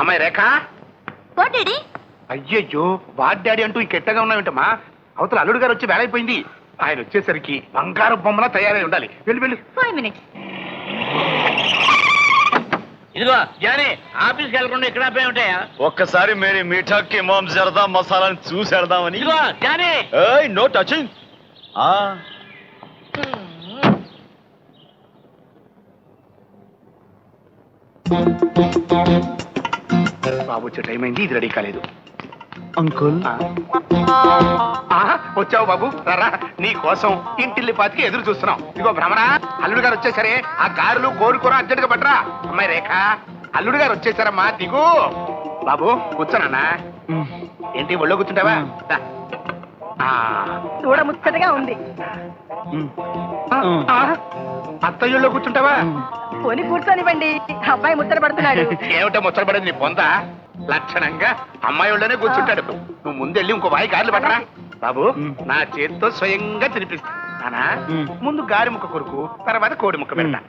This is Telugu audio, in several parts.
అమ్మాయి రేఖ. అయ్యయ్యో వాడ్ డాడీ అంటూ ఇంకెట్టగా ఉన్నావేంటమ్మా? అవతల అల్లుడు గారు వచ్చి వేళైపోయింది. ఆయన వచ్చేసరికి బంగారు బొమ్మలా తయారై ఉండాలి. వెళ్ళు వెళ్ళు. 5 minutes. ఇదిగో జానీ, ఆఫీస్కి వెళ్ళకుండా ఇక్కడ ఆపే ఉంటాయా? ఒక్కసారి మేరీ మీఠాకి ఇమాం జరదా మసాలాని చూసేద్దామని. ఇదిగో జానీ. ఏయ్ నో టచింగ్. బాబు వచ్చే టైం అయింది, ఇది రెడీ కాలేదు. అంకుల్ వచ్చావు బాబు, రా. నీ కోసం ఇంటిల్లి పాతికి ఎదురు చూస్తున్నాం. ఇదిగో భ్రమరా, అల్లుడు గారు వచ్చేసరే. ఆ గారులు కోరుకోర అర్జెంట్ గా పట్టరా. అమ్మాయి రేఖ, అల్లుడు గారు వచ్చేసారమ్మా, దిగు. బాబు కూర్చోనన్నా. ఏంటి ఒళ్ళో కూర్చుంటావా? చూడ ముచ్చటగా ఉంది. అత్తయ్యలో కూర్చుంటావా? కొని కూర్చొనివ్వండి, అబ్బాయి ముచ్చట పడుతున్నాడు. ఏమిటో ముచ్చట పడేది నీ పొంద. లక్షణంగా అమ్మాయి ఒళ్ళోనే కూర్చుంటాడు. నువ్వు ముందెళ్ళి ఇంకో వాయి గారెలు పట్టరా. బాబు నా చేతితో స్వయంగా తినిపిస్తానా? ముందు గారి ముక్క కొరకు, తర్వాత కోడి ముక్క పెడతా.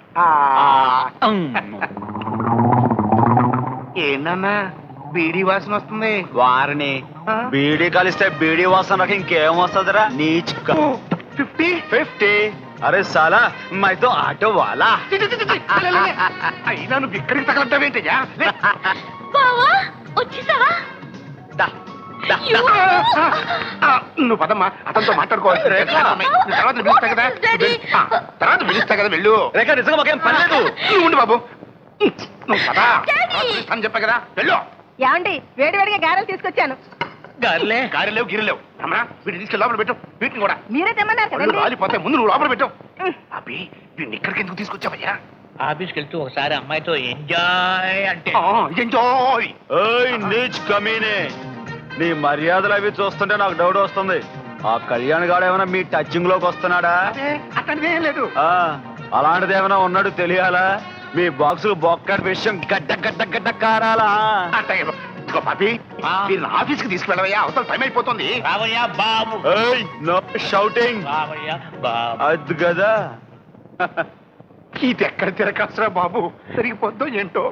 ఏంటన్నా బీడీ వాసన వస్తుంది? వారిని బీడీ కలిస్తే బీడీ వాసన నాకు ఇంకేం వస్తుందిరా? నీ 50. అరే సాలా మైతో ఆటో వాలా. అయినా నువ్వు ఇక్కడికి తగలంటావేంటయ్యా? నువ్వు పదమ్మా, అతనితో మాట్లాడుకోవాలి. తర్వాత పిలుస్తా కదా, తర్వాత పిలుస్తా కదా, వెళ్ళు. రేఖ నిజంగా మాకేం పని లేదు. నువ్వు ఉండు బాబు, నువ్వు పదా అని చెప్పా కదా, వెళ్ళు. ఏమండి, వేడివేడిగా గారెలు తీసుకొచ్చాను. గారులే. గారెలేవు గిరిలేవు. అమ్మా వీటిని తీసుకెళ్ళి లోపల పెట్టు. వీటిని కూడా మీరే తెమ్మన్నారు కదండి. రాలిపోతే ముందు నువ్వు లోపల పెట్టు. అబ్బి వీడిని ఇక్కడికి ఎందుకు తీసుకొచ్చావయ్యా? ఆఫీస్కి వెళ్తూ ఒకసారి అమ్మాయితో ఎంజాయ్ అంటే. ఎంజాయ్. ఏయ్ నీచ్ కమీనే, నీ మర్యాదలు అవి చూస్తుంటే నాకు డౌట్ వస్తుంది. ఆ కళ్యాణ్ గాడు ఏమైనా మీ టచింగ్ లోకి వస్తున్నాడా? అతనిదేం లేదు. అలాంటిది ఏమైనా ఉన్నాడు తెలియాలా? మీ బాక్స్ బొక్క విషయం గడ్డ గడ్డ గడ్డ కారాలా? పాపి వీరిని ఆఫీస్ కి తీసుకువెళ్ళవయ్యా, అవతల టైం అయిపోతుంది. రావయ్యా బాబు. ఏయ్ నో షౌటింగ్. రావయ్యా బాబు. అది కదా. ఇది ఎక్కడ తిరగసరా బాబు, తిరిగిపోద్దో ఏంటో.